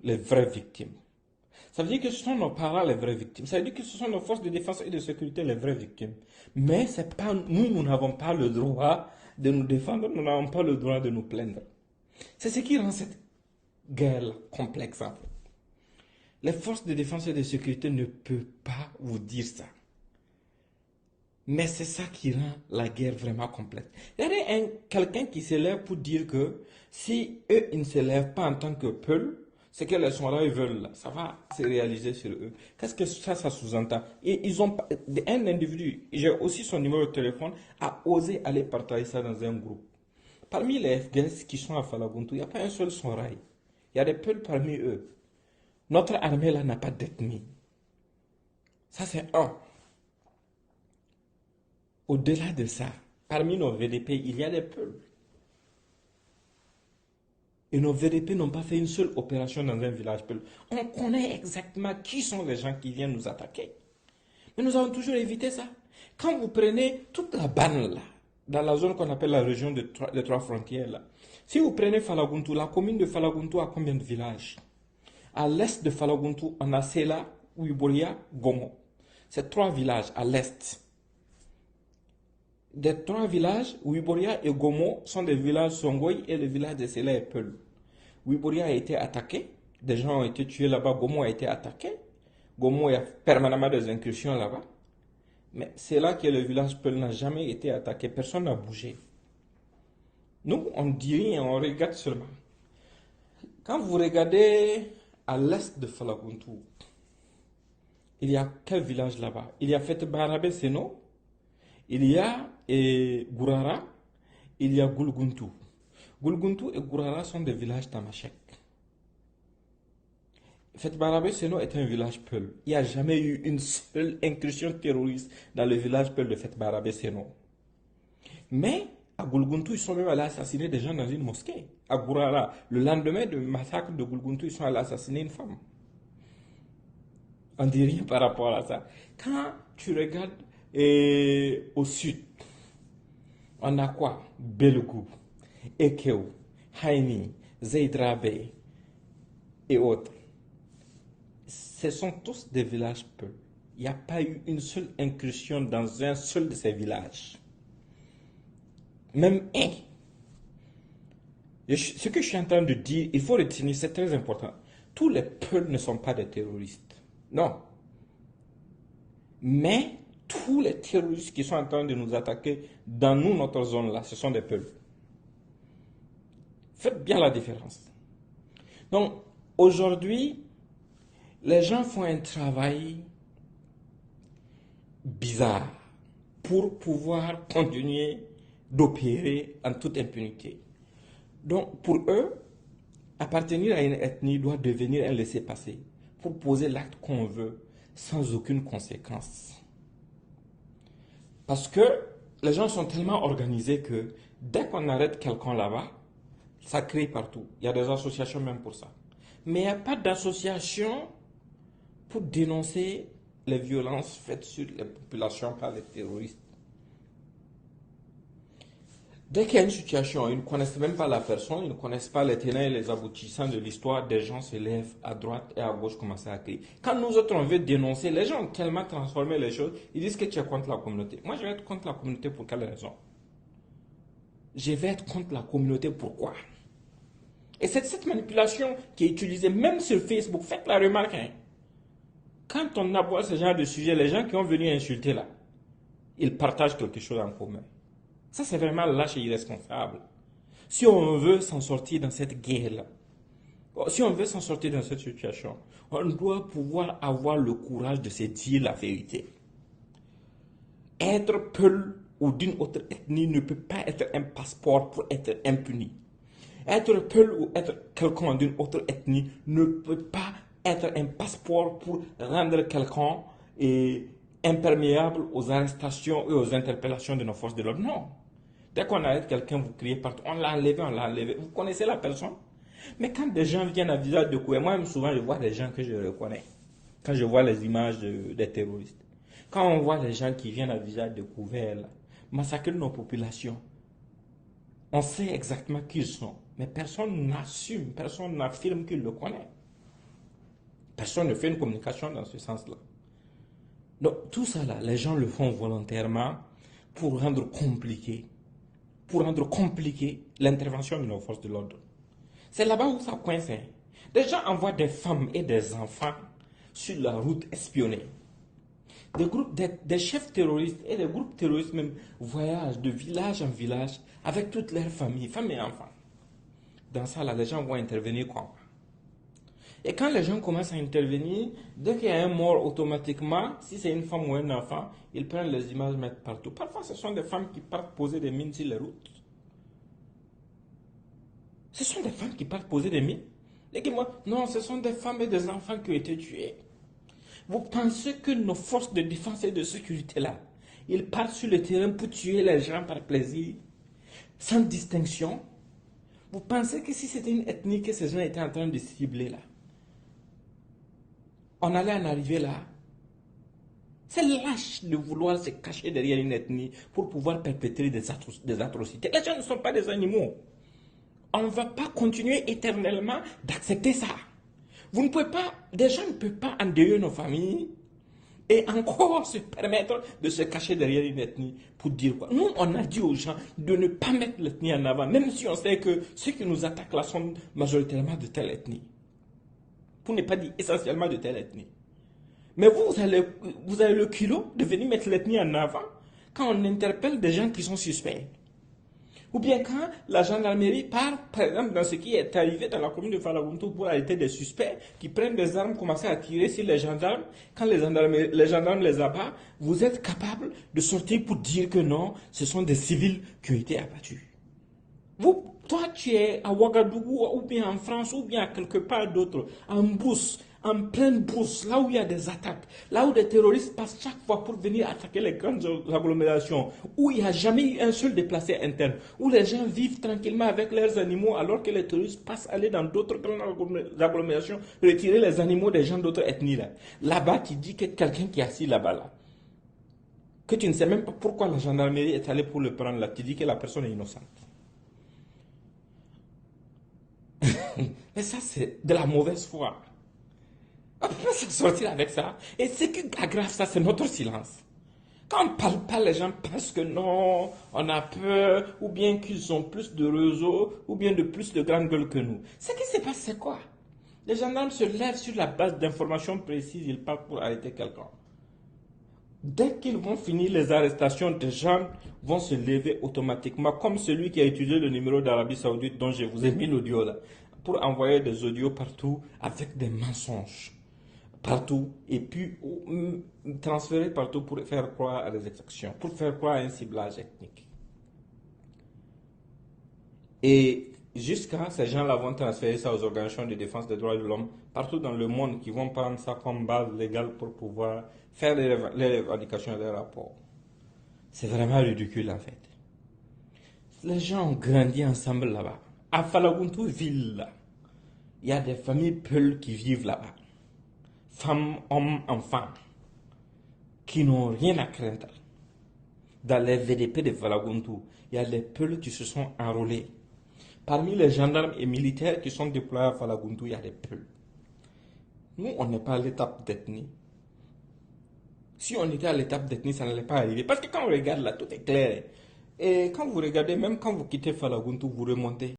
les vraies victimes. Ça veut dire que ce sont nos parents les vraies victimes. Ça veut dire que ce sont nos forces de défense et de sécurité les vraies victimes. Mais c'est pas nous, nous n'avons pas le droit de nous défendre, nous n'avons pas le droit de nous plaindre. C'est ce qui rend cette guerre complexe en fait. Les forces de défense et de sécurité ne peuvent pas vous dire ça. Mais c'est ça qui rend la guerre vraiment complexe. Il y a quelqu'un qui se lève pour dire que si eux, ils ne se lèvent pas en tant que peuple, ce que les Songhai veulent, là, ça va se réaliser sur eux. Qu'est-ce que ça sous-entend? Et ils ont, un individu, j'ai aussi son numéro de téléphone, a osé aller partager ça dans un groupe. Parmi les FDS qui sont à Falaguntu, il n'y a pas un seul Songhai. Il y a des peuples parmi eux. Notre armée là n'a pas d'ethnie. Ça c'est un. Au-delà de ça, parmi nos VDP, il y a des peuples. Et nos VDP n'ont pas fait une seule opération dans un village peul. On connaît exactement qui sont les gens qui viennent nous attaquer. Mais nous avons toujours évité ça. Quand vous prenez toute la banne là, dans la zone qu'on appelle la région de trois frontières là, si vous prenez Falaguntu, la commune de Falaguntu a combien de villages? À l'est de Falaguntu, on a Sela, Ouiboria, Gomo. C'est trois villages à l'est. Des trois villages, Ouiboria et Gomo sont des villages Songhai et le village de Sela et Peul. Ouiboria a été attaqué, des gens ont été tués là-bas, Gomo a été attaqué. Gomo a permanemment des incursions là-bas. Mais c'est là que le village Peul n'a jamais été attaqué, personne n'a bougé. Nous, on dit rien, on regarde seulement. Quand vous regardez à l'est de Falaguntu, il y a quel village là-bas? Il y a Fete Barabe Seno, il y a Gourara, il y a Gulguntu. Gulguntu et Gourara sont des villages tamashek. Fete Barabe Seno est un village Peul. Il n'y a jamais eu une seule incursion terroriste dans le village Peul de Fete Barabe Seno. Mais à Gulguntu, ils sont même allés assassiner des gens dans une mosquée. À Gourara, le lendemain du massacre de Gulguntu, ils sont allés assassiner une femme. On ne dit rien par rapport à ça. Quand tu regardes au sud, on a quoi? Belugou, Ekeu, Haini, Zeidrabe et autres. Ce sont tous des villages peu. Il n'y a pas eu une seule incursion dans un seul de ces villages. Même un. Ce que je suis en train de dire, il faut retenir, c'est très important. Tous les peuples ne sont pas des terroristes. Non. Mais tous les terroristes qui sont en train de nous attaquer dans nous, notre zone là, ce sont des peuples. Faites bien la différence. Donc, aujourd'hui, les gens font un travail bizarre pour pouvoir continuer d'opérer en toute impunité. Donc, pour eux, appartenir à une ethnie doit devenir un laissez-passer pour poser l'acte qu'on veut sans aucune conséquence. Parce que les gens sont tellement organisés que dès qu'on arrête quelqu'un là-bas, ça crie partout. Il y a des associations même pour ça. Mais il n'y a pas d'association pour dénoncer les violences faites sur les populations par les terroristes. Dès qu'il y a une situation, ils ne connaissent même pas la personne, ils ne connaissent pas les tenants et les aboutissants de l'histoire, des gens se lèvent à droite et à gauche, commencent à crier. Quand nous autres, on veut dénoncer, les gens ont tellement transformé les choses, ils disent que tu es contre la communauté. Moi, je vais être contre la communauté pour quelle raison? Je vais être contre la communauté pourquoi? Et c'est cette manipulation qui est utilisée même sur Facebook. Faites la remarque. Hein. Quand on aborde ce genre de sujet, les gens qui ont venu insulter là, ils partagent quelque chose en commun. Ça, c'est vraiment lâche et irresponsable. Si on veut s'en sortir dans cette guerre-là, si on veut s'en sortir dans cette situation, on doit pouvoir avoir le courage de se dire la vérité. Être peul ou d'une autre ethnie ne peut pas être un passeport pour être impuni. Être peul ou être quelqu'un d'une autre ethnie ne peut pas être un passeport pour rendre quelqu'un imperméable aux arrestations et aux interpellations de nos forces de l'ordre. Non. Dès qu'on arrête quelqu'un, vous criez partout, on l'a enlevé, on l'a enlevé. Vous connaissez la personne? Mais quand des gens viennent à visage découvert, moi-même souvent je vois des gens que je reconnais. Quand je vois les images des terroristes. Quand on voit des gens qui viennent à visage découvert, là, massacrer nos populations, on sait exactement qui ils sont. Mais personne n'assume, personne n'affirme qu'il le connaît. Personne ne fait une communication dans ce sens-là. Donc, tout ça, là, les gens le font volontairement pour rendre compliqué l'intervention de nos forces de l'ordre. C'est là-bas où ça coince. Des gens envoient des femmes et des enfants sur la route espionner. Des chefs terroristes et des groupes terroristes même voyagent de village en village avec toutes leurs familles, femmes et enfants. Dans ça, là, les gens vont intervenir quoi? Et quand les gens commencent à intervenir, dès qu'il y a un mort, automatiquement, si c'est une femme ou un enfant, ils prennent les images et mettent partout. Parfois, ce sont des femmes qui partent poser des mines sur les routes. Ce sont des femmes qui partent poser des mines. Dites-moi, non, ce sont des femmes et des enfants qui ont été tués. Vous pensez que nos forces de défense et de sécurité là, ils partent sur le terrain pour tuer les gens par plaisir, sans distinction? Vous pensez que si c'était une ethnie que ces gens étaient en train de cibler là, on allait en arriver là? C'est lâche de vouloir se cacher derrière une ethnie pour pouvoir perpétrer des atrocités. Les gens ne sont pas des animaux. On ne va pas continuer éternellement d'accepter ça. Vous ne pouvez pas, des gens ne peuvent pas endeuiller nos familles et encore se permettre de se cacher derrière une ethnie pour dire quoi. Nous, on a dit aux gens de ne pas mettre l'ethnie en avant, même si on sait que ceux qui nous attaquent là sont majoritairement de telle ethnie. Pour ne pas dire essentiellement de telle ethnie. Mais vous avez le culot de venir mettre l'ethnie en avant quand on interpelle des gens qui sont suspects. Ou bien quand la gendarmerie part, par exemple, dans ce qui est arrivé dans la commune de Falagountou pour arrêter des suspects qui prennent des armes, commencent à tirer sur les gendarmes. Quand les gendarmes les abattent, vous êtes capable de sortir pour dire que non, ce sont des civils qui ont été abattus. Toi, tu es à Ouagadougou ou bien en France ou bien quelque part d'autre, en brousse, en pleine brousse, là où il y a des attaques, là où des terroristes passent chaque fois pour venir attaquer les grandes agglomérations, où il n'y a jamais eu un seul déplacé interne, où les gens vivent tranquillement avec leurs animaux alors que les terroristes passent aller dans d'autres grandes agglomérations, retirer les animaux des gens d'autres ethnies là. Là-bas, tu dis que quelqu'un qui est assis là-bas là, que tu ne sais même pas pourquoi la gendarmerie est allée pour le prendre là, tu dis que la personne est innocente. Mais ça, c'est de la mauvaise foi. On peut s'en sortir avec ça. Et ce qui aggrave ça, c'est notre silence. Quand on ne parle pas, les gens pensent que non, on a peur, ou bien qu'ils ont plus de réseaux, ou bien de plus de grandes gueules que nous. Ce qui se passe, c'est quoi? Les gendarmes se lèvent sur la base d'informations précises, ils partent pour arrêter quelqu'un. Dès qu'ils vont finir les arrestations, des gens vont se lever automatiquement, comme celui qui a utilisé le numéro d'Arabie Saoudite dont je vous ai mis l'audio là, pour envoyer des audios partout avec des mensonges. Partout, et puis transférer partout pour faire croire à des exactions, pour faire croire à un ciblage ethnique. Et jusqu'à ces gens-là vont transférer ça aux organisations de défense des droits de l'homme partout dans le monde qui vont prendre ça comme base légale pour pouvoir faire les revendications des rapports. C'est vraiment ridicule en fait. Les gens ont grandi ensemble là-bas. À Falagountou ville, là, il y a des familles Peuls qui vivent là-bas. Femmes, hommes, enfants, qui n'ont rien à craindre. Dans les VDP de Falagountou, il y a des Peuls qui se sont enrôlés. Parmi les gendarmes et militaires qui sont déployés à Falagountou, il y a des Peuls. Nous, on n'est pas à l'étape d'ethnie. Si on était à l'étape d'ethnie, ça n'allait pas arriver. Parce que quand on regarde là, tout est clair. Et quand vous regardez, même quand vous quittez Falagountou, vous remontez.